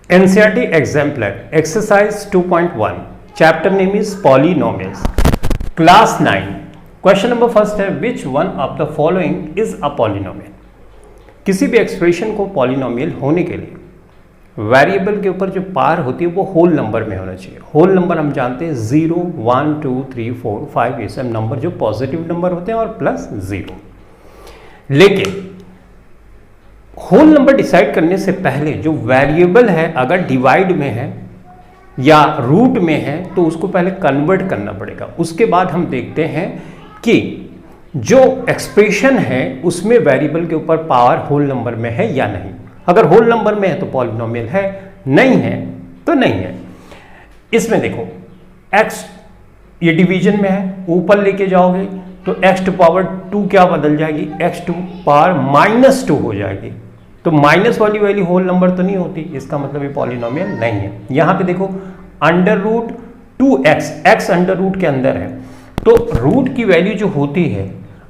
NCERT exemplar exercise 2.1 chapter name is polynomials class 9 question number first है which one of the following is a polynomial. किसी भी expression को polynomial होने के लिए वेरिएबल के ऊपर जो पावर होती है वो होल नंबर में होना चाहिए। होल नंबर हम जानते हैं 0 1 2 3 4 5 ये सब नंबर जो पॉजिटिव नंबर होते हैं और प्लस 0। लेकिन होल नंबर डिसाइड करने से पहले जो वेरिएबल है अगर डिवाइड में है या रूट में है तो उसको पहले कन्वर्ट करना पड़ेगा। उसके बाद हम देखते हैं कि जो एक्सप्रेशन है उसमें वेरिएबल के ऊपर पावर होल नंबर में है या नहीं। अगर होल नंबर में है तो पॉलिनोमियल है, नहीं है तो नहीं है। इसमें देखो x ये डिवीजन में है, ऊपर लेके जाओगे तो x टू पावर 2 क्या बदल जाएगी, x टू पावर -2 हो जाएगी। तो माइनस वाली वैल्यू होल नंबर तो नहीं होती, इसका मतलब ये पॉलिनोमियल नहीं है। यहां पे देखो under root 2x, x under root के अंदर है तो रूट की वैल्यू जो होती है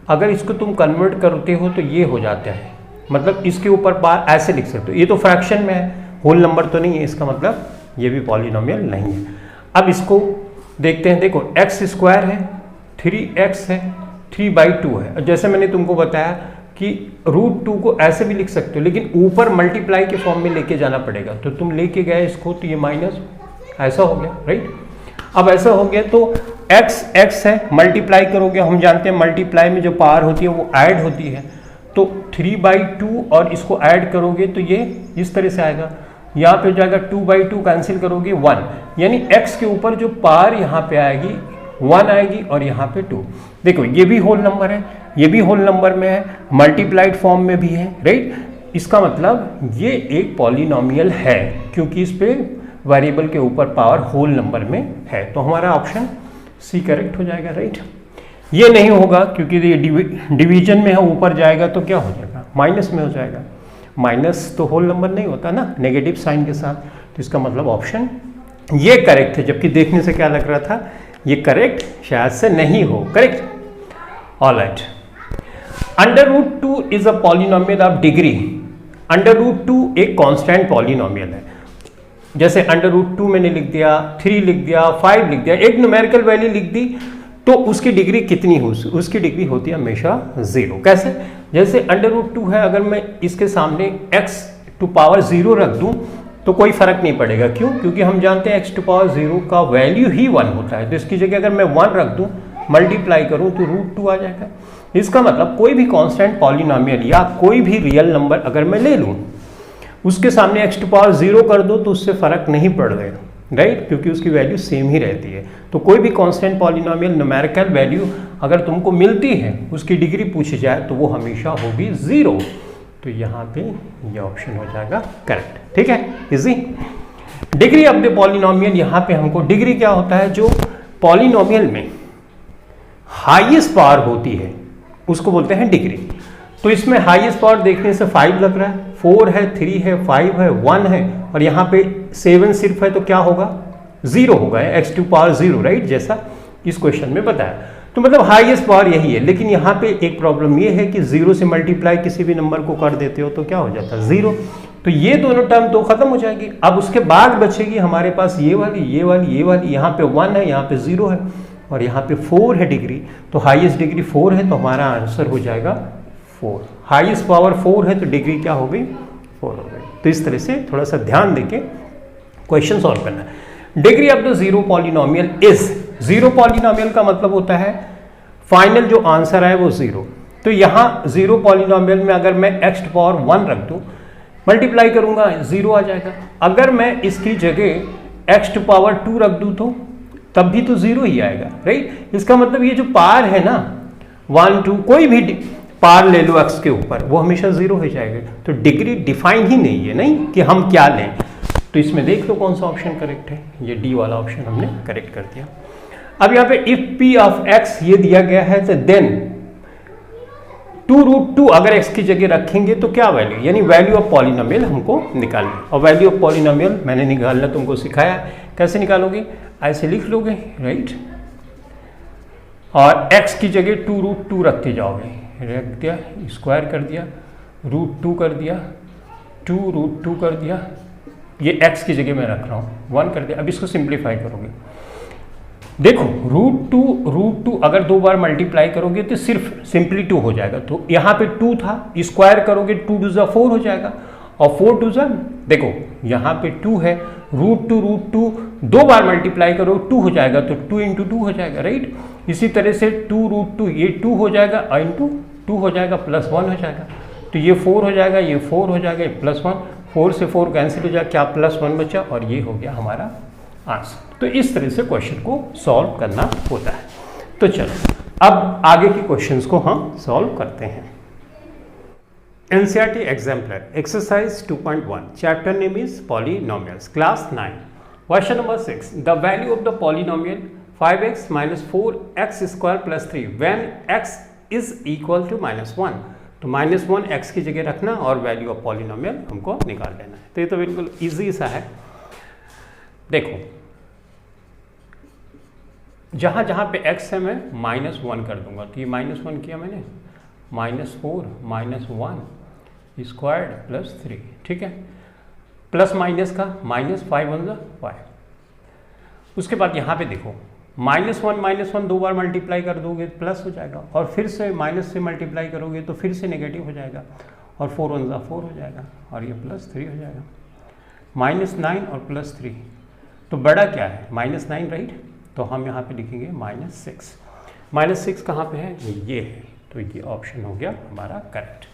अगर इसको तुम कन्वर्ट करते हो तो ये हो जाता है, मतलब इसके ऊर पार ऐसे लिख सकते हो। ये तो फ्रैक्शन में है, होल नंबर तो नहीं है, इसका मतलब ये भी पॉलिनोमियल नहीं है। अब इसको देखते हैं, देखो x स्क्वायर है, 3x है, 3/2 है। जैसे मैंने तुमको बताया कि √2 को ऐसे भी लिख सकते हो लेकिन ऊपर मल्टीप्लाई के फॉर्म में लेके जाना पड़ेगा। तो तुम लेके गए इसको तो ये माइनस ऐसा हो गया, राइट। अब ऐसा हो गया तो x है, मल्टीप्लाई करोगे, हम जानते हैं मल्टीप्लाई में जो पावर होती है वो ऐड होती है। तो 3/2 और इसको ऐड करोगे तो ये इस तरह से आएगा। यहाँ पे हो जाएगा 2/2 कैंसिल करोगे 1, यानी x के ऊपर जो पावर यहाँ पे आएगी 1 आएगी और यहाँ पे 2। देखो ये भी होल नंबर है, ये भी होल नंबर में है, मल्टीप्लाइड फॉर्म में भी है, राइट। इसका मतलब ये एक पॉलिनोमियल है क्योंकि इस पे वेरिएबल के ऊपर पावर होल नंबर में है। तो हमारा ऑप्शन सी करेक्ट हो जाएगा, राइट। ये नहीं होगा क्योंकि ये डिवीजन में है, ऊपर जाएगा तो क्या हो जाएगा, माइनस में हो जाएगा। माइनस तो होल नंबर नहीं होता ना, नेगेटिव साइन के साथ। तो इसका मतलब ऑप्शन ये करेक्ट है, जबकि देखने से क्या लग रहा था ये करेक्ट शायद से नहीं हो, correct. Alright, under root 2 is a polynomial of degree. Under root 2 एक कांस्टेंट पॉलिनोमियल है। जैसे अंडर रूट 2 मैंने लिख दिया, 3 लिख दिया, 5 लिख दिया, एक न्यूमेरिकल वैल्यू लिख दी तो उसकी डिग्री कितनी हो, उसकी डिग्री होती है हमेशा 0। कैसे, जैसे अंडर रूट 2 है, अगर मैं इसके सामने x टू पावर 0 रख दूं तो कोई फर्क नहीं पड़ेगा। क्यों, क्योंकि हम जानते हैं x टू पावर 0 का वैल्यू ही 1 होता है। तो इसकी जगह अगर मैं 1 रख दूं, मल्टीप्लाई करूं तो √2 आ जाएगा। इसका मतलब कोई भी कांस्टेंट पॉलिनोमियल या कोई भी रियल नंबर अगर मैं ले लूं, उसके सामने x टू पावर 0 कर दो तो उससे फर्क नहीं पड़ेगा, राइट, क्योंकि उसकी वैल्यू सेम ही रहती है। तो कोई भी कांस्टेंट पॉलिनोमियल न्यूमेरिकल वैल्यू अगर तुमको मिलती है, उसकी डिग्री पूछी जाए तो वो हमेशा होगी 0। तो यहाँ पे ये ऑप्शन हो जाएगा करेक्ट, ठीक है, easy. Degree of the polynomial, यहाँ पे हमको डिग्री क्या होता है, जो पॉलिनोमियल में हाईएस्ट पावर होती है उसको बोलते हैं डिग्री। तो इसमें हाईएस्ट पावर देखने से 5 लग रहा है, 4 है, 3 है, 5 है, 1 है और यहाँ पे 7 सिर्फ है तो क्या होगा, 0 होगा, x टू पावर 0, राइट, जैसा इस क्वेश्चन में बताया। तो मतलब हाईएस्ट पावर यही है। लेकिन यहाँ पे एक प्रॉब्लम ये है कि 0 से मल्टीप्लाई किसी भी नंबर को कर देते हो तो क्या हो जाता है, 0। तो ये दोनों टर्म तो खत्म हो जाएगी। अब उसके बाद बचेगी हमारे पास ये वाली, ये वाली, ये वाली। यहाँ पे 1 है, यहाँ पे 0 है और यहाँ पे 4 है डिग्री। तो हाईएस्ट डिग्री 4 है तो हमारा आंसर हो जाएगा 4। हाईएस्ट पावर 4 है तो डिग्री क्या हो गई, 4 हो गई। तो इस तरह से थोड़ा सा ध्यान देके क्वेश्चन सॉल्व करना है। Degree of the 0 polynomial is, 0 polynomial का मतलब होता है फाइनल जो आंसर है वो 0। तो यहाँ 0 पॉलिनोमियल में अगर मैं x टू पावर 1 रख दूँ, मल्टीप्लाई करूंगा 0 आ जाएगा। अगर मैं इसकी जगह x टू पावर 2 रख दूँ तो तब भी तो 0 ही आएगा, राइट। इसका मतलब ये जो पार है ना 1 2 कोई भी पार ले लो x के ऊपर, वो हमेशा 0 हो जाएगा। तो डिग्री डिफाइन ही नहीं है, नहीं कि हम क्या लें। तो इसमें देख लो कौन सा ऑप्शन करेक्ट है, ये डी वाला ऑप्शन हमने करेक्ट कर दिया। अब यहाँ पे इफ p ऑफ x ये दिया गया है तो देन 2√2 अगर x की जगह रखेंगे तो क्या वैल्यू, यानी वैल्यू ऑफ पॉलिनोमियल हमको निकालनी। और वैल्यू ऑफ पॉलिनोमियल मैंने निकालना तुमको सिखाया, कैसे निकालोगे, ऐसे लिख लोगे, राइट। और x की जगह 2√2 रखते जाओगे, रख दिया, स्क्वायर कर दिया, √2 कर दिया, 2√2 कर दिया, ये x की जगह मैं रख रहा हूँ 1 कर दिया। अब इसको सिंप्लीफाई करोगे, देखो रूट टू अगर 2 बार मल्टीप्लाई करोगे तो सिर्फ सिंपली 2 हो जाएगा। तो यहाँ पे 2 था, स्क्वायर करोगे 2 2 जा 4 हो जाएगा, और 4 2 जा, देखो यहाँ पे 2 है, रूट टू 2 बार मल्टीप्लाई करो 2 हो जाएगा, तो 2 इंटू 2 हो जाएगा, राइट। इसी तरह से 2 रूट 2 ये 2 हो जाएगा, इंटू 2 हो जाएगा, प्लस 1 हो जाएगा, तो ये 4 हो जाएगा, ये 4 हो जाएगा, प्लस 1, 4 से 4 कैंसिल हो जाएगा, क्या प्लस 1 बचा, और ये हो गया हमारा आंसर। तो इस तरह से क्वेश्चन को सॉल्व करना होता है। तो चलो अब आगे के क्वेश्चंस को हम सॉल्व करते हैं। NCERT exemplar exercise 2.1 chapter name is polynomials class 9 question number 6 the value of the polynomial 5x minus 4x square plus 3 when x is equal to -1। तो -1 x की जगह रखना और वैल्यू ऑफ पॉलिनोमियल हमको निकाल लेना है। तो ये तो बिल्कुल इजी सा है। देखो जहाँ जहाँ पे x है मैं -1 कर दूंगा, तो ये -1 किया मैंने, -4 -1 स्क्वायर्ड प्लस 3, ठीक है, प्लस माइनस का -5 1 5। उसके बाद यहाँ पे देखो -1 2 बार मल्टीप्लाई कर दोगे प्लस हो जाएगा, और फिर से माइनस से मल्टीप्लाई करोगे तो फिर से नेगेटिव हो जाएगा, और 4 1 4 हो जाएगा, और ये +3 हो जाएगा, -9 और +3। तो बड़ा क्या है -9, राइट। तो हम यहाँ पे लिखेंगे -6। -6 कहाँ पे है, ये है, तो ये ऑप्शन हो गया हमारा करेक्ट,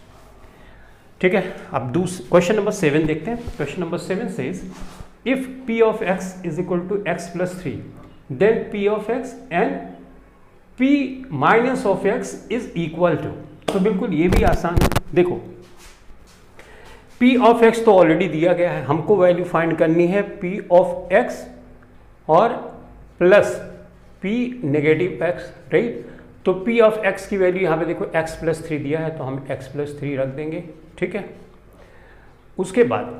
ठीक है। अब क्वेश्चन नंबर 7 देखते हैं। Question number 7 says if p of x is equal to x plus 3 then p of x and p minus of x is equal to. तो बिल्कुल ये भी आसान है। देखो p ऑफ x तो ऑलरेडी दिया गया है, हमको वैल्यू फाइंड करनी है p ऑफ x और plus p negative x, right. तो p ऑफ x की वैल्यू यहाँ पे देखो x प्लस 3 दिया है, तो हम x प्लस 3 रख देंगे, ठीक है। उसके बाद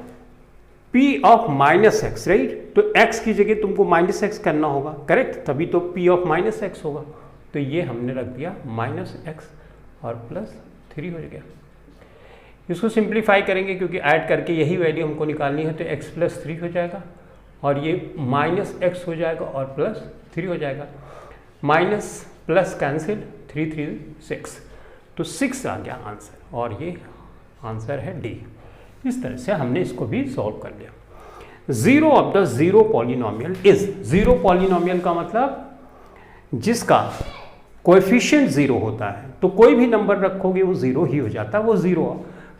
p of minus x, right, तो x की जगह तुमको माइनस एक्स करना होगा, करेक्ट, तभी तो p ऑफ माइनस एक्स होगा। तो ये हमने रख दिया -x और +3 हो गया। इसको सिंप्लीफाई करेंगे क्योंकि ऐड करके यही वैल्यू हमको निकालनी है, तो x प्लस 3 हो जाएगा, और ये -x हो जाएगा और +3 हो जाएगा, माइनस प्लस कैंसिल, 3 3 6, तो 6 आ गया आंसर, और ये आंसर है डी। इस तरह से हमने इसको भी सॉल्व कर लिया। Zero of the zero polynomial is, zero polynomial का मतलब जिसका कोएफिशिएंट 0 होता है, तो कोई भी नंबर रखोगे वो 0 ही हो जाता है, वो जीरो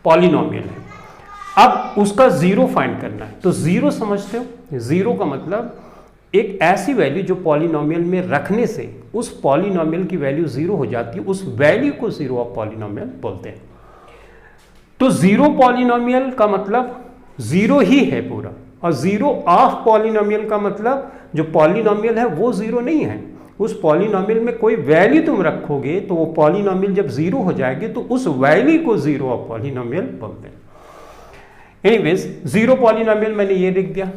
पॉलिनोमियल है। अब उसका जीरो फाइंड करना है, तो जीरो समझते हो, जीरो का मतलब एक ऐसी वैल्यू जो पॉलिनोमियल में रखने से उस पॉलिनोमियल की वैल्यू 0 हो जाती है, उस वैल्यू को जीरो ऑफ पॉलिनोमियल बोलते हैं। तो जीरो पॉलिनोमियल का मतलब 0 ही है पूरा, और जीरो ऑफ पॉलिनोमियल का मतलब जो पॉलिनोमियल है वो 0 नहीं है, उस पॉलिनोमियल में कोई वैल्यू तुम रखोगे तो वो पॉलिनोमियल जब 0 हो जाएगी तो उस वैल्यू को जीरो ऑफ पॉलिनोमियल बोलते हैं। एनीवेज जीरो पॉलिनोमियल मैंने ये लिख दिया।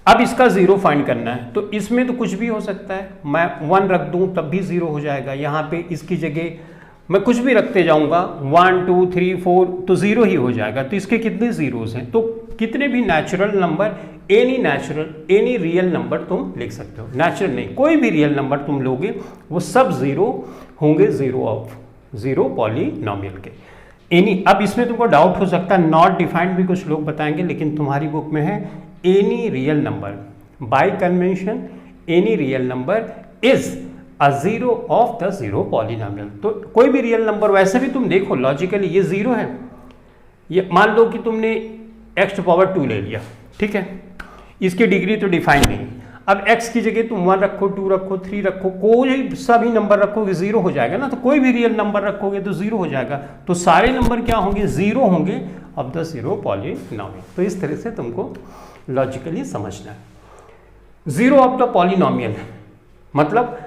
अब इसका जीरो फाइंड करना है, तो इसमें तो कुछ भी हो सकता है, मैं 1 रख दूं तब भी 0 हो जाएगा, यहाँ पे इसकी जगह मैं कुछ भी रखते जाऊंगा 1 2 3 4 तो 0 ही हो जाएगा। तो इसके कितने जीरोस हैं, तो कितने भी natural number, any real number तुम लिख सकते हो, नेचुरल नहीं, कोई भी रियल नंबर तुम लोगे वो सब 0 होंगे, जीरो पॉलिनोमियल के एनी। अब इसमें तुमको डाउट हो सकता है, नॉट डिफाइंड भी कुछ लोग बताएंगे, लेकिन तुम्हारी बुक में है any real number, bye convention any real number is a zero of the zero polynomial. तो कोई भी रियल नंबर, वैसे भी तुम देखो लॉजिकली ये 0 है, ये मान लो कि तुमने x टू पावर 2 ले लिया, ठीक है, इसकी डिग्री तो डिफाइन नहीं। अब x की जगह तुम 1 रखो, 2 रखो, 3 रखो, कोई सा भी नंबर रखोगे 0 हो जाएगा ना, तो कोई भी रियल नंबर रखोगे तो 0 हो जाएगा, तो सारे नंबर क्या होंगे, 0 होंगे ऑफ द जीरो पॉलिनोमियल। तो इस तरह से तुमको लॉजिकली समझना है। जीरो ऑफ द पॉलिनोमियल मतलब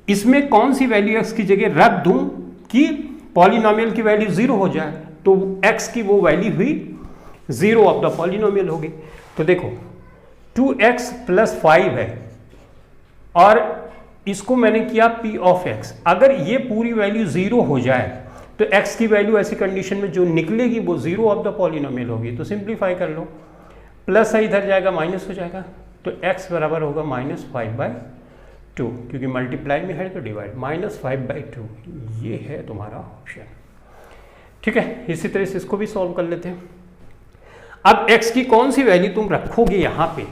इसमें कौन सी वैल्यू x की जगह रख दूं कि पॉलिनोमियल की वैल्यू 0 हो जाए, तो x की वो वैल्यू हुई जीरो ऑफ द पॉलिनोमियल होगी। तो देखो 2x प्लस 5 है और इसको मैंने किया p ऑफ x, अगर ये पूरी वैल्यू 0 हो जाए तो x की वैल्यू ऐसी कंडीशन में जो निकलेगी वो जीरो ऑफ द पॉलिनोमियल होगी। तो सिंप्लीफाई कर लो, प्लस है इधर जाएगा माइनस हो जाएगा, तो x बराबर होगा -5/2, क्योंकि मल्टीप्लाई में है तो डिवाइड, -5/2 ये है तुम्हारा ऑप्शन। ठीक है, इसी तरह से इसको भी सॉल्व कर लेते हैं। अब x की कौन सी वैल्यू तुम रखोगे यहाँ पे,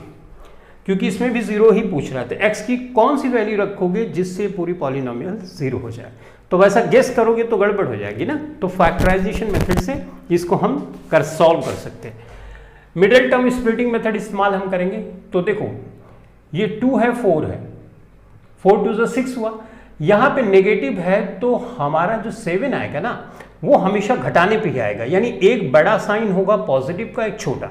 क्योंकि इसमें भी 0 ही पूछ रहा था, x की कौन सी वैल्यू रखोगे जिससे पूरी पॉलिनोमियल 0 हो जाए। तो वैसा गेस करोगे तो गड़बड़ हो जाएगी ना, तो फैक्टराइजेशन मेथड से इसको हम सॉल्व कर सकते हैं। मिडिल टर्म स्प्लिटिंग मेथड इस्तेमाल हम करेंगे। तो देखो ये 2 है 4 है, 4 2 6 हुआ, यहाँ पे नेगेटिव है तो हमारा जो 7 आएगा ना वो हमेशा घटाने पे ही आएगा, यानी एक बड़ा साइन होगा पॉजिटिव का, एक छोटा,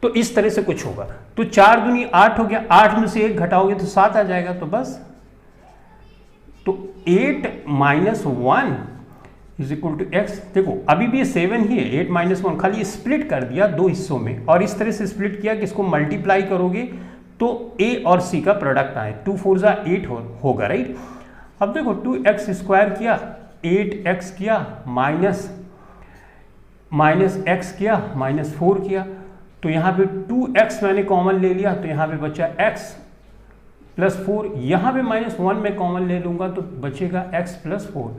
तो इस तरह से कुछ होगा। तो 4 दूनी 8 हो गया, 8 में से 1 घटाओगे तो 7 आ जाएगा, तो बस तो 8 - 1 = x। देखो अभी भी 7 ही है, 8 - 1 खाली स्प्लिट कर दिया 2 हिस्सों में, और इस तरह से स्प्लिट किया कि इसको मल्टीप्लाई करोगे तो a और c का प्रोडक्ट आए, 2 4 = 8 होगा, राइट। अब देखो 2x² किया, 8x किया, माइनस x किया, -4 किया, तो यहाँ पे 2x मैंने कॉमन ले लिया, तो यहाँ पे बचा x + 4, यहाँ पे -1 में कॉमन ले लूँगा तो बचेगा x + 4,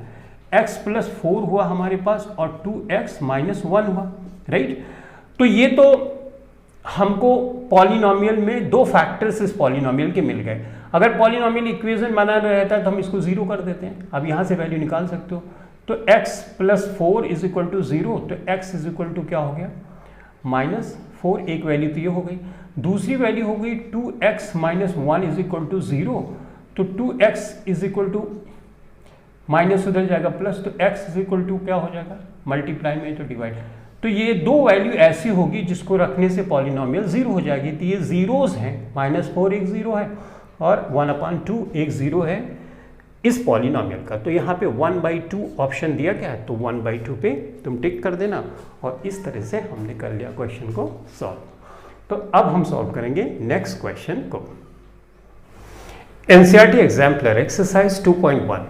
x + 4 हुआ हमारे पास, और 2x - 1 हुआ, राइट। तो ये तो हमको पॉलिनोमियल में 2 फैक्टर्स इस पॉलिनोमियल के मिल गए। अगर पॉलिनोमियल इक्वेशन बना रहता है तो हम इसको 0 कर देते हैं। अब यहाँ से वैल्यू निकाल सकते हो, तो x + 4 = 0, तो x = क्या हो गया -4, एक वैल्यू तो ये हो गई। दूसरी वैल्यू हो गई 2x - 1 = 0, तो 2x = माइनस उधर जाएगा प्लस, तो x = क्या हो जाएगा, मल्टीप्लाई में तो डिवाइड। तो ये 2 वैल्यू ऐसी होगी जिसको रखने से पॉलिनोमियल 0 हो जाएगी। तो ये जीरोस हैं, -4 एक 0 है और 1/2 एक 0 है इस पॉलिनोमियल का। तो यहाँ पे 1/2 ऑप्शन दिया गया है, तो 1/2 पे तुम टिक कर देना, और इस तरह से हमने कर लिया क्वेश्चन को सॉल्व। तो अब हम सॉल्व करेंगे नेक्स्ट क्वेश्चन को। NCERT exemplar exercise 2.1,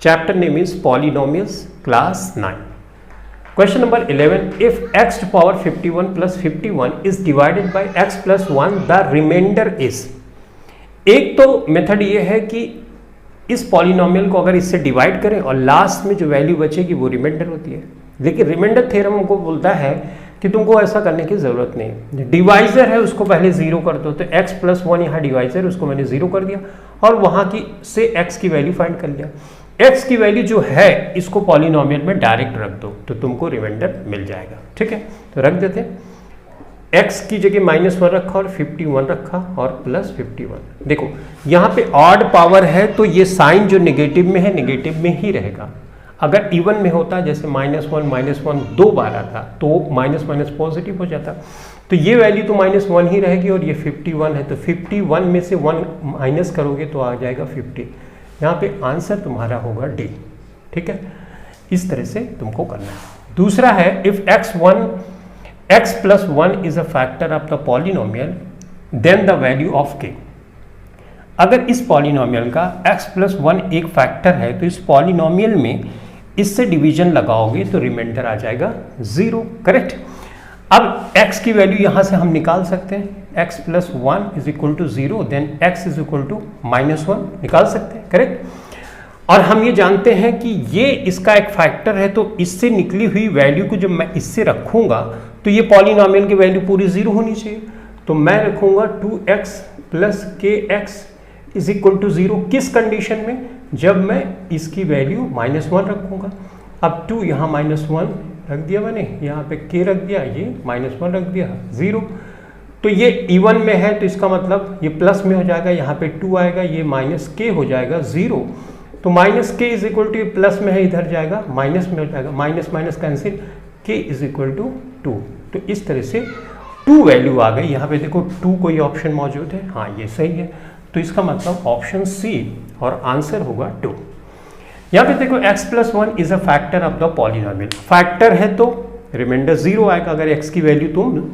chapter name is polynomials, class 9। Question number 11, if x to power 51 plus 51 is divided by x plus 1, the remainder is। एक तो मेथड ये है कि इस पॉलिनोमियल को अगर इससे डिवाइड करें और लास्ट में जो वैल्यू बचेगी वो रिमाइंडर होती है, लेकिन रिमाइंडर थ्योरम हमको बोलता है कि तुमको ऐसा करने की जरूरत नहीं। डिवाइजर है उसको पहले 0 कर दो, तो x + 1 यहाँ डिवाइजर, उसको मैंने 0 कर दिया और वहाँ की से x की वैल्यू फाइंड कर लिया। x की वैल्यू जो है इसको पॉलिनोमियल में डायरेक्ट रख दो तो तुमको रिमाइंडर मिल जाएगा। ठीक है, तो रख देते हैं। x की जगह -1 रखा और 51 रखा और +51। देखो यहाँ पे ऑड पावर है तो ये साइन जो नेगेटिव में है नेगेटिव में ही रहेगा। अगर इवन में होता, जैसे -1 2 बार आता तो माइनस पॉजिटिव हो जाता, तो ये वैल्यू तो -1 ही रहेगी और ये 51 है, तो 51 में से 1 माइनस करोगे तो आ जाएगा 50। यहाँ पे आंसर तुम्हारा होगा डी। ठीक है, इस तरह से तुमको करना है। दूसरा है if x + 1 is a factor of the polynomial then the value of k। अगर इस पॉलिनोमियल का x + 1 एक फैक्टर है तो इस पॉलिनोमियल में इससे डिवीजन लगाओगे तो रिमाइंडर आ जाएगा 0। करेक्ट। अब x की वैल्यू यहाँ से हम निकाल सकते हैं, x + 1 = 0, देन x -1 निकाल सकते हैं। करेक्ट। और हम ये जानते हैं कि ये इसका एक फैक्टर है, तो इससे निकली हुई वैल्यू को जब मैं इससे रखूंगा तो ये पॉलिनोमियल की वैल्यू पूरी 0 होनी चाहिए। तो मैं रखूंगा 2x + kx = 0। किस कंडीशन में, जब मैं इसकी वैल्यू -1 रखूंगा। अब 2 यहाँ -1 रख दिया मैंने, यहाँ पे k रख दिया, ये -1 रख दिया, 0। तो ये इवन में है तो इसका मतलब ये प्लस में हो जाएगा, यहाँ पे 2 आएगा, ये -k हो जाएगा 0। तो -k = प्लस में है, इधर जाएगा माइनस में हो जाएगा, माइनस कैंसिल, k = 2। तो इस तरह से 2 वैल्यू आ गई। यहाँ पे देखो 2 कोई ऑप्शन मौजूद है, हाँ ये सही है, तो इसका मतलब ऑप्शन सी और आंसर होगा 2। यहाँ पे देखो x + 1 is a factor of the polynomial. Factor है तो रिमाइंडर 0 आएगा अगर x की वैल्यू तुम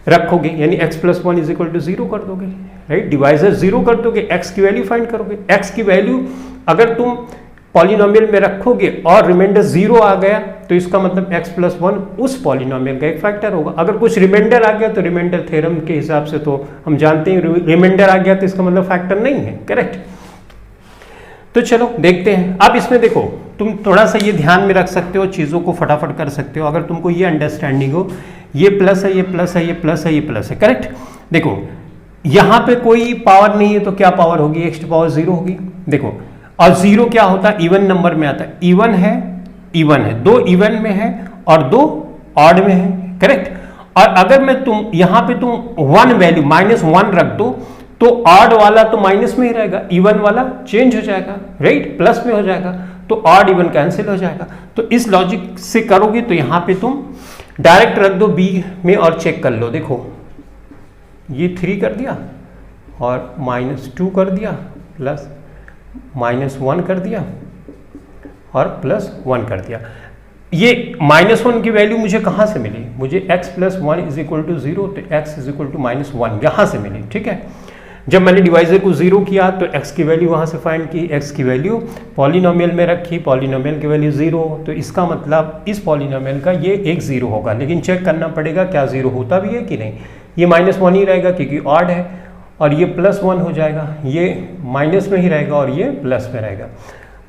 रखोगे, यानी x + 1 = 0 कर दोगे, राइट। डिवाइजर 0 कर दोगे, x की वैल्यू फाइंड करोगे। x की वैल्यू अगर तुम पॉलिनोमियल में रखोगे और रिमाइंडर 0 आ गया तो इसका मतलब x+1 उस पॉलिनोमियल का एक फैक्टर होगा। अगर कुछ रिमाइंडर आ गया तो रिमाइंडर थ्योरम के हिसाब से तो हम जानते हैं रिमाइंडर आ गया तो इसका मतलब फैक्टर नहीं है, करेक्ट। तो चलो देखते हैं। अब इसमें देखो तुम थोड़ा सा ये ध्यान में रख सकते हो, चीज़ों को फटाफट कर सकते हो अगर तुमको ये अंडरस्टैंडिंग हो। ये प्लस है, ये प्लस है, ये प्लस है, ये प्लस है, करेक्ट। देखो यहाँ पे कोई पावर नहीं है तो क्या पावर होगी, x टू पावर 0 होगी। देखो और 0 क्या होता है, इवन नंबर में आता है। इवन है, इवन है, 2 इवन में है और 2 ऑड में है, करेक्ट। और अगर मैं तुम यहाँ पे तुम 1 वैल्यू -1 रख दो तो ऑड वाला तो माइनस में ही रहेगा, इवन वाला चेंज हो जाएगा, राइट, प्लस में हो जाएगा, तो ऑड इवन कैंसिल हो जाएगा। तो इस लॉजिक से करोगे तो यहाँ पे तुम डायरेक्ट रख दो बी में और चेक कर लो। देखो ये 3 कर दिया और -2 कर दिया प्लस -1 कर दिया और +1 कर दिया। ये -1 की वैल्यू मुझे कहाँ से मिली, मुझे x+1 = 0 तो x = -1 यहाँ से मिली, ठीक है। जब मैंने डिवाइजर को 0 किया तो x की वैल्यू वहाँ से फाइंड की, x की वैल्यू पॉलिनोमियल में रखी, पॉलिनोमियल की वैल्यू 0, तो इसका मतलब इस पॉलिनोमियल का ये एक 0 होगा। लेकिन चेक करना पड़ेगा क्या 0 होता भी है कि नहीं। ये -1 ही रहेगा क्योंकि ऑड है, और ये +1 हो जाएगा, ये माइनस में ही रहेगा और ये प्लस में रहेगा।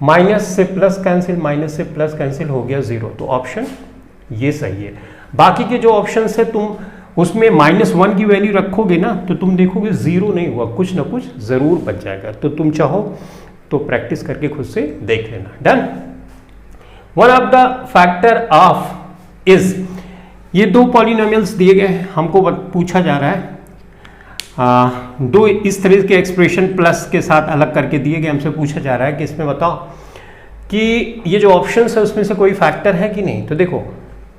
माइनस से प्लस कैंसिल, माइनस से प्लस कैंसिल, हो गया 0। तो ऑप्शन ये सही है। बाकी के जो ऑप्शन है तुम उसमें -1 की वैल्यू रखोगे ना तो तुम देखोगे 0 नहीं हुआ, कुछ ना कुछ जरूर बच जाएगा। तो तुम चाहो तो प्रैक्टिस करके खुद से देख लेना। Done. One of the factor of is, ये 2 पॉलिनोमियल्स दिए गए हैं, हमको पूछा जा रहा है 2 इस तरह के एक्सप्रेशन प्लस के साथ अलग करके दिए गए, हमसे पूछा जा रहा है कि इसमें बताओ कि ये जो ऑप्शंस है उसमें से कोई फैक्टर है कि नहीं। तो देखो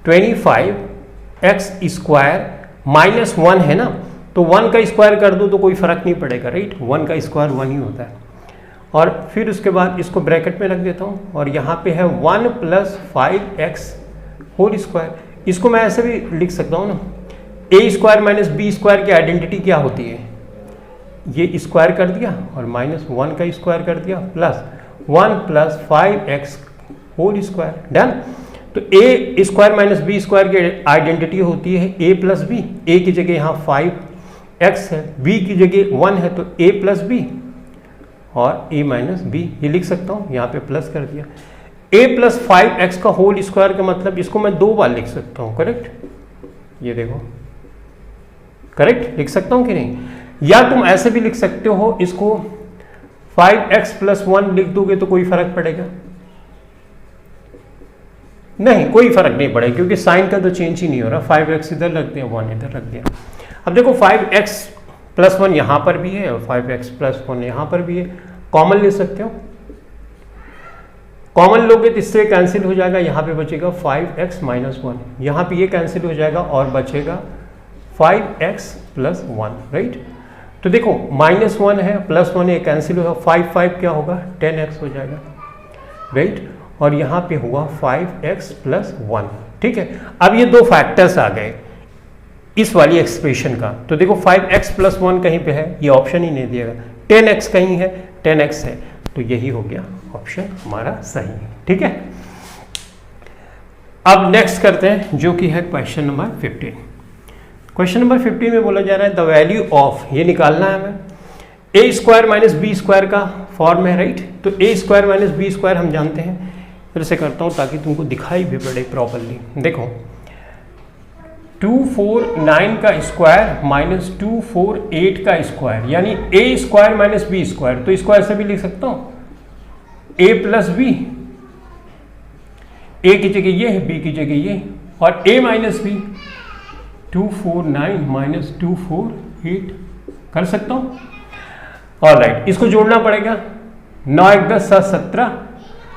25x² -1 है ना, तो 1 का स्क्वायर कर दो तो कोई फर्क नहीं पड़ेगा, राइट। 1 का स्क्वायर 1 ही होता है। और फिर उसके बाद इसको ब्रैकेट में रख देता हूँ और यहाँ पे है 1 + 5x²। इसको मैं ऐसे भी लिख सकता हूँ ना, a² - b² की आइडेंटिटी क्या होती है, ये स्क्वायर कर दिया और -1 का स्क्वायर कर दिया प्लस 1 + 5x²। डन। तो a² - b² की आइडेंटिटी होती है a + b। a की जगह यहाँ 5x है, b की जगह 1 है, तो a + b और a - b ये लिख सकता हूँ, यहाँ पे प्लस कर दिया। a + 5x² का मतलब इसको मैं 2 बार लिख सकता हूँ, करेक्ट। ये देखो करेक्ट लिख सकता हूँ कि नहीं। या तुम ऐसे भी लिख सकते हो, इसको 5x+1 लिख दोगे तो कोई फर्क पड़ेगा नहीं, कोई फर्क नहीं पड़ेगा क्योंकि साइन का तो चेंज ही नहीं हो रहा। 5x इधर रख दिया, 1 इधर रख दिया। अब देखो 5x+1 यहाँ पर भी है और 5x+1 यहाँ पर भी है, कॉमन ले सकते हो। कॉमन लोगे तो इससे कैंसिल हो जाएगा, यहाँ पे बचेगा 5x - 1, यहाँ पे ये कैंसिल हो जाएगा और बचेगा 5x+1, राइट। तो देखो -1 है, +1 है, कैंसिल होगा, 5 क्या होगा 10x हो जाएगा, राइट। और यहाँ पे हुआ 5x+1, ठीक है। अब ये 2 फैक्टर्स आ गए इस वाली एक्सप्रेशन का। तो देखो 5x+1 कहीं पे है, ये ऑप्शन ही नहीं दिएगा। 10x कहीं है, 10x है, तो यही हो गया ऑप्शन हमारा सही है, ठीक है। अब नेक्स्ट करते हैं जो कि है क्वेश्चन नंबर 15। क्वेश्चन नंबर 15 में बोला जा रहा है द वैल्यू ऑफ, ये निकालना है हमें, a² - b² का फॉर्म है, राइट। तो a² - b² हम जानते हैं, फिर से करता हूँ ताकि तुमको दिखाई भी पड़े प्रॉपरली। देखो 249 का स्क्वायर -248 का स्क्वायर, यानी a² - b², तो स्क्वायर से भी लिख सकता हूँ a + b, a की जगह ये है, b की जगह ये, और a - b 249 - 248 कर सकता हूँ। ऑलराइट, इसको जोड़ना पड़ेगा। 9 × 10 = 17,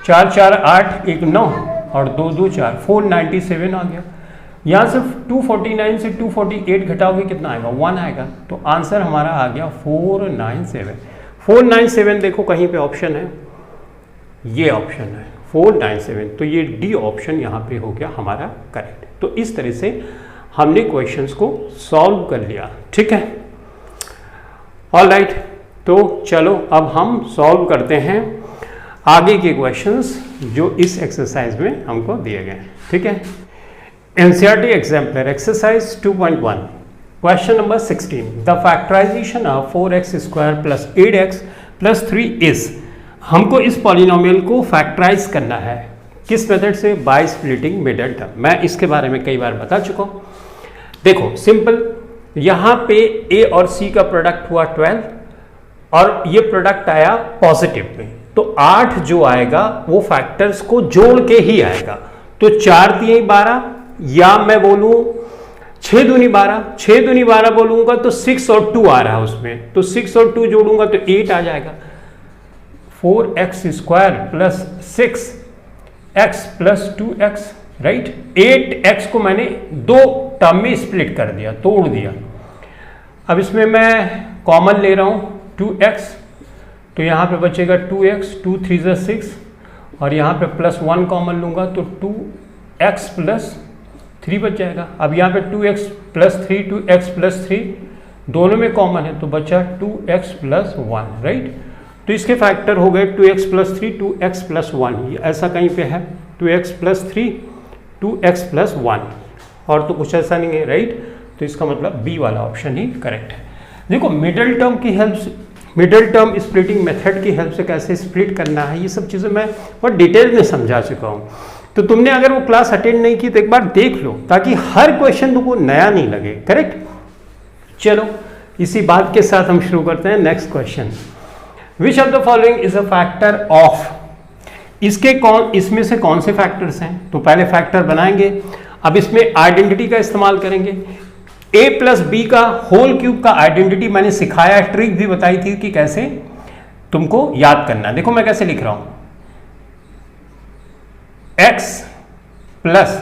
4 × 4 = 8, 1 9 और 2 2 4, 497 आ गया। यहाँ से 249 से 248 घटाओगे कितना आएगा, 1 आएगा। तो आंसर हमारा आ गया 497। 497 देखो कहीं पे ऑप्शन है, ये ऑप्शन है 497, तो ये डी ऑप्शन यहाँ पे हो गया हमारा करेक्ट। तो इस तरह से हमने क्वेश्चंस को सॉल्व कर लिया, ठीक है। ऑलराइट, तो चलो अब हम सॉल्व करते हैं। आगे के क्वेश्चंस जो इस एक्सरसाइज में हमको दिए गए हैं। ठीक है, NCERT exemplar exercise 2.1 question number 16 the factorisation of 4x square plus 8x plus 3 is. हमको इस पॉलिनोमियल को फैक्टराइज करना है, किस मेथड से? By splitting middle term. मैं इसके बारे में कई बार बता चुका हूँ। देखो सिंपल, यहाँ पे a और c का प्रोडक्ट हुआ 12 और ये प्रोडक्ट आया पॉजिटिव में, तो 8 जो आएगा वो फैक्टर्स को जोड़ के ही आएगा। तो 4 दिए 12, या मैं बोलूँ 6 दूनी 12, 6 दूनी 12 बोलूँगा तो 6 और 2 आ रहा है उसमें, तो 6 और 2 जोड़ूंगा तो 8 आ जाएगा। 4x square plus 6x plus 2x, right. 8x को मैंने 2 टर्म में स्प्लिट कर दिया, तोड़ दिया। अब इसमें मैं कॉमन ले रहा हूँ 2x, तो यहाँ पे बचेगा 2x, 2 3 ज़ा 6 और यहाँ पे प्लस 1 कॉमन लूँगा तो 2x प्लस 3 बच जाएगा। अब यहाँ पे 2x प्लस 3, 2x प्लस 3 दोनों में कॉमन है तो बचा 2x प्लस 1, राइट। तो इसके फैक्टर हो गए 2x प्लस 3, 2x प्लस 1, ऐसा कहीं पे है 2x प्लस 3, 2x प्लस 1, और तो कुछ ऐसा नहीं है, राइट। तो इसका मतलब बी वाला ऑप्शन ही करेक्ट है। देखो मिडिल टर्म की हेल्प से, मिडिल टर्म स्प्लिटिंग मेथड की हेल्प से कैसे स्प्लिट करना है, ये सब चीज़ें मैं बहुत डिटेल में समझा चुका हूँ। तो तुमने अगर वो क्लास अटेंड नहीं की तो एक बार देख लो, ताकि हर क्वेश्चन तुमको नया नहीं लगे, करेक्ट। चलो इसी बात के साथ हम शुरू करते हैं next question. Which of the following is a factor of, इसमें से कौन से फैक्टर्स हैं? तो पहले फैक्टर बनाएंगे। अब इसमें आइडेंटिटी का इस्तेमाल करेंगे। a प्लस बी का होल क्यूब का आइडेंटिटी मैंने सिखाया, ट्रिक भी बताई थी कि कैसे तुमको याद करना। देखो मैं कैसे लिख रहा हूं, x plus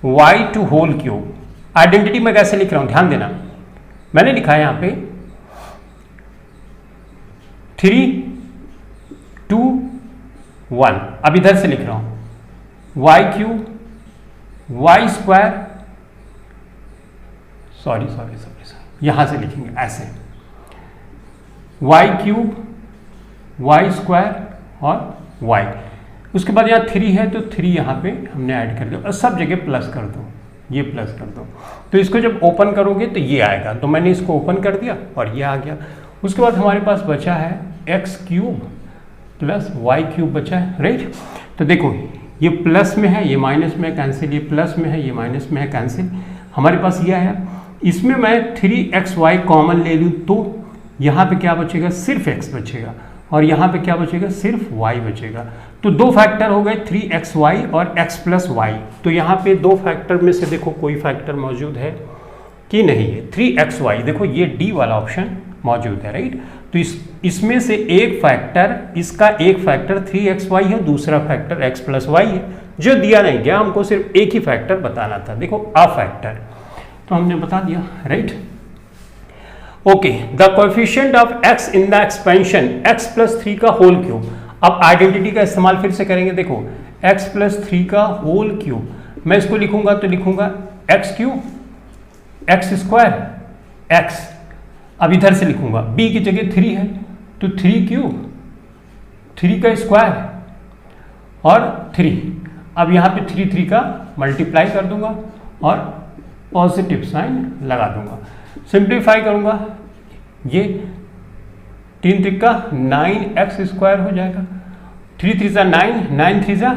y to whole cube. Identity में कैसे लिख रहा हूं, ध्यान देना। मैंने लिखा है यहां पे 3 2 1। अब इधर से लिख रहा हूं y cube y square, sorry यहां से लिखेंगे ऐसे, वाई क्यूब वाई स्क्वायर और वाई। उसके बाद यहाँ 3 है तो 3 यहाँ पे हमने ऐड कर दिया और सब जगह प्लस कर दो, ये प्लस कर दो। तो इसको जब ओपन करोगे तो ये आएगा, तो मैंने इसको ओपन कर दिया और ये आ गया। उसके बाद हमारे पास बचा है x cube plus y cube बचा है, राइट। तो देखो ये प्लस में है, ये माइनस में है, कैंसिल, ये प्लस में है, ये माइनस में है, कैंसिल। हमारे पास ये है, इसमें मैं 3xy कॉमन ले लूँ तो यहाँ पे क्या बचेगा, सिर्फ x बचेगा, और यहाँ पे क्या बचेगा, सिर्फ y बचेगा। तो दो फैक्टर हो गए 3xy और x प्लस वाई। तो यहाँ पे दो फैक्टर में से देखो कोई फैक्टर मौजूद है कि नहीं है, 3xy। देखो ये डी वाला ऑप्शन मौजूद है, राइट। तो इसमें से एक फैक्टर, इसका एक फैक्टर 3xy है, दूसरा फैक्टर x प्लस वाई है। जो दिया नहीं गया, हमको सिर्फ एक ही फैक्टर बताना था। देखो अ फैक्टर तो हमने बता दिया, right. Okay, the coefficient of x in the expansion x plus 3 का होल क्यूब। अब आइडेंटिटी का इस्तेमाल फिर से करेंगे। देखो x प्लस 3 का होल क्यूब, मैं इसको लिखूंगा तो लिखूंगा x cube x square x। अब इधर से लिखूंगा b की जगह 3 है तो 3 क्यूब 3 का स्क्वायर और 3। अब यहाँ पे 3 3 का मल्टीप्लाई कर दूंगा और पॉजिटिव साइन लगा दूंगा। सिंप्लीफाई करूंगा, ये 3 3 का 9x स्क्वायर हो जाएगा, 3 3 9, 9 3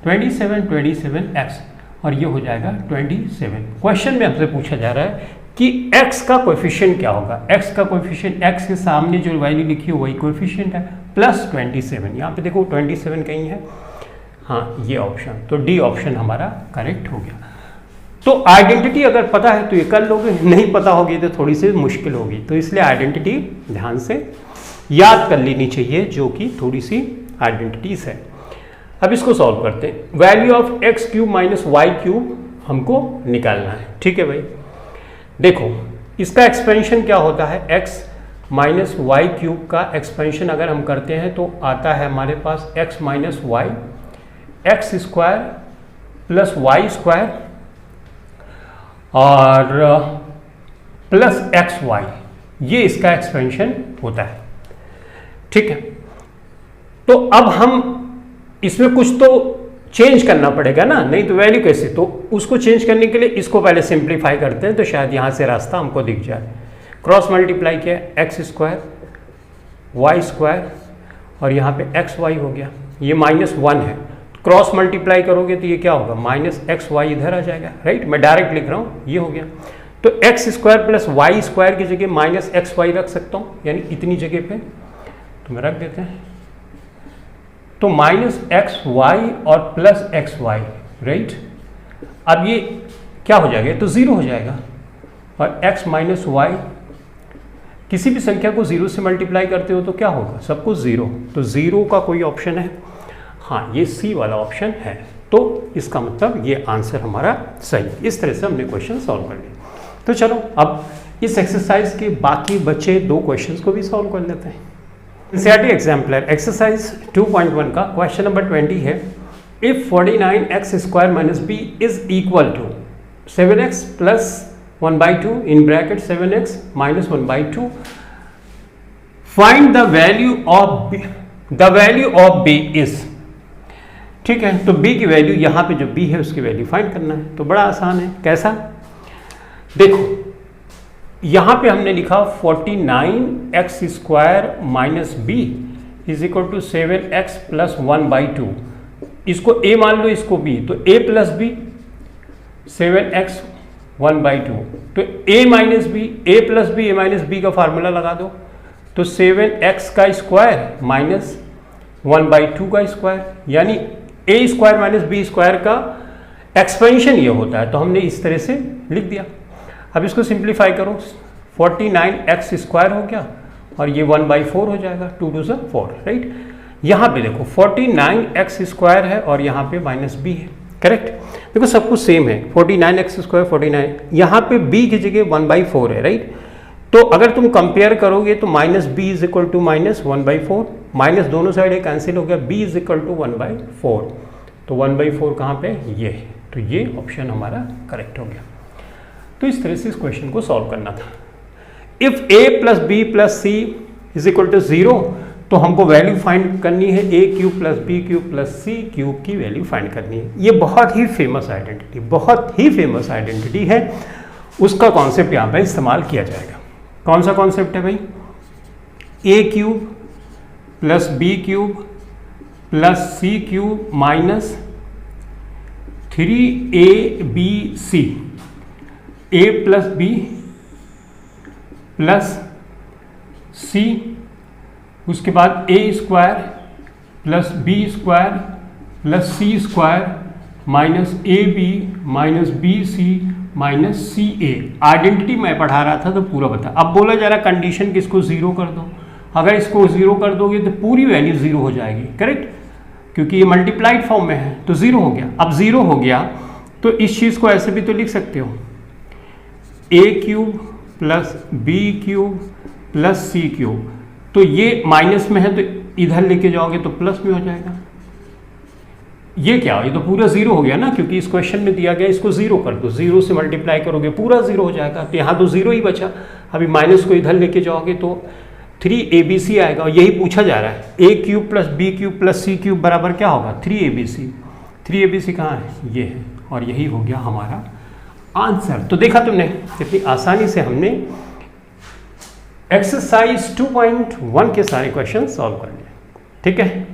27, 27x, और ये हो जाएगा 27। क्वेश्चन में हमसे पूछा जा रहा है कि x का कोएफिशिएंट क्या होगा। x का कोएफिशिएंट, x के सामने जो वैल्यू लिखी है वही कोएफिशिएंट है, प्लस 27। यहाँ पे देखो 27 कहीं है, हाँ ये ऑप्शन, तो डी ऑप्शन हमारा करेक्ट हो गया। तो आइडेंटिटी अगर पता है तो ये कर लोगे, नहीं पता होगी तो थोड़ी सी मुश्किल होगी, तो इसलिए आइडेंटिटी ध्यान से याद कर लेनी चाहिए, जो कि थोड़ी सी आइडेंटिटीज है। अब इसको सॉल्व करते हैं। Value of x cube minus y cube हमको निकालना है, ठीक है भाई। देखो इसका एक्सपेंशन क्या होता है, एक्स माइनस वाई क्यूब का एक्सपेंशन अगर हम करते हैं तो आता है हमारे पास x minus y, x square plus y square और प्लस एक्स वाई, ये इसका एक्सपेंशन होता है, ठीक है। तो अब हम इसमें कुछ तो चेंज करना पड़ेगा ना, नहीं तो वैल्यू कैसे, तो उसको चेंज करने के लिए इसको पहले सिंप्लीफाई करते हैं, तो शायद यहाँ से रास्ता हमको दिख जाए। क्रॉस मल्टीप्लाई किया, एक्स स्क्वायर वाई स्क्वायर और यहाँ पे एक्स वाई हो गया, ये -1 है, क्रॉस मल्टीप्लाई करोगे तो ये क्या होगा, -xy इधर आ जाएगा, राइट। मैं डायरेक्ट लिख रहा हूँ, ये हो गया। तो x square plus y square की जगह -xy रख सकता हूँ, यानी इतनी जगह पे तो मैं रख देते हैं, तो -xy और प्लस xy, राइट। अब ये क्या हो जाएगा, तो 0 हो जाएगा, और x माइनस वाई, किसी भी संख्या को 0 से मल्टीप्लाई करते हो तो क्या होगा, सब कुछ 0, तो 0 का कोई ऑप्शन है, हाँ ये सी वाला ऑप्शन है, तो इसका मतलब ये आंसर हमारा सही। इस तरह से हमने क्वेश्चन सॉल्व कर लिया। तो चलो अब इस एक्सरसाइज के बाकी बचे 2 क्वेश्चंस को भी सॉल्व कर लेते हैं। एनसीईआरटी एग्जाम्पलर एक्सरसाइज 2.1 का क्वेश्चन नंबर 20 है, if 49x square minus b is equal to 7x plus 1/2 in bracket 7x minus 1/2, find the value of b is, ठीक है। तो b की वैल्यू, यहाँ पे जो b है उसकी वैल्यू फाइंड करना है, तो बड़ा आसान है। कैसा, देखो यहाँ पे हमने लिखा 49x square minus b is equal to 7x plus 1/2, इसको a मान लो, इसको b, तो a प्लस बी 7x 1/2, तो a minus b, a plus b, a minus b का फार्मूला लगा दो, तो 7x का स्क्वायर माइनस 1/2 का स्क्वायर, यानी a square minus b square का एक्सपेंशन ये होता है, तो हमने इस तरह से लिख दिया। अब इसको सिंप्लीफाई करो, 49x स्क्वायर हो गया और ये 1/4 हो जाएगा, 2 2 ज़ा 4, राइट। यहाँ पे देखो 49x स्क्वायर है और यहाँ पे माइनस बी है, करेक्ट। देखो सब कुछ सेम है, 49x स्क्वायर 49, यहाँ पे b की जगह 1/4 है, राइट। तो अगर तुम कंपेयर करोगे तो -b is equal to -1/4, minus दोनों साइड एक कैंसिल हो गया, b इज इक्वल टू 1/4, तो 1/4 कहाँ पे, ये है, तो ये ऑप्शन हमारा करेक्ट हो गया। तो इस तरह से इस क्वेश्चन को सॉल्व करना था। If a plus b plus c is equal to 0, तो हमको वैल्यू फाइंड करनी है a³ plus b³ plus c³ की वैल्यू फाइंड करनी है। ये बहुत ही फेमस आइडेंटिटी, बहुत ही फेमस आइडेंटिटी है, उसका कॉन्सेप्ट यहाँ पे इस्तेमाल किया जाएगा। कौन सा कॉन्सेप्ट है भाई, a³ plus b³ plus c³ minus 3abc, a plus b plus c, उसके बाद a square plus b square plus c square minus ab minus bc minus ca। Identity मैं पढ़ा रहा था तो पूरा बता। अब बोला जा रहा कंडीशन कि इसको 0 कर दो, अगर इसको 0 कर दोगे तो पूरी वैल्यू 0 हो जाएगी, करेक्ट, क्योंकि ये मल्टीप्लाइड फॉर्म में है, तो 0 हो गया। अब 0 हो गया तो इस चीज़ को ऐसे भी तो लिख सकते हो, a³ plus b³ plus c³, तो ये माइनस में है तो इधर लेके जाओगे तो प्लस में हो जाएगा। ये क्या, ये तो पूरा 0 हो गया ना, क्योंकि इस क्वेश्चन में दिया गया इसको 0 कर दो, 0 से मल्टीप्लाई करोगे पूरा 0 हो जाएगा, तो यहाँ तो 0 ही बचा। अभी माइनस को इधर लेके जाओगे तो 3abc आएगा, और यही पूछा जा रहा है, a³ plus b³ plus c³ बराबर क्या होगा, 3abc। 3abc कहाँ है, ये है, और यही हो गया हमारा आंसर। तो देखा तुमने कितनी आसानी से हमने एक्सरसाइज 2.1 के सारे क्वेश्चन सॉल्व कर लिए, ठीक है।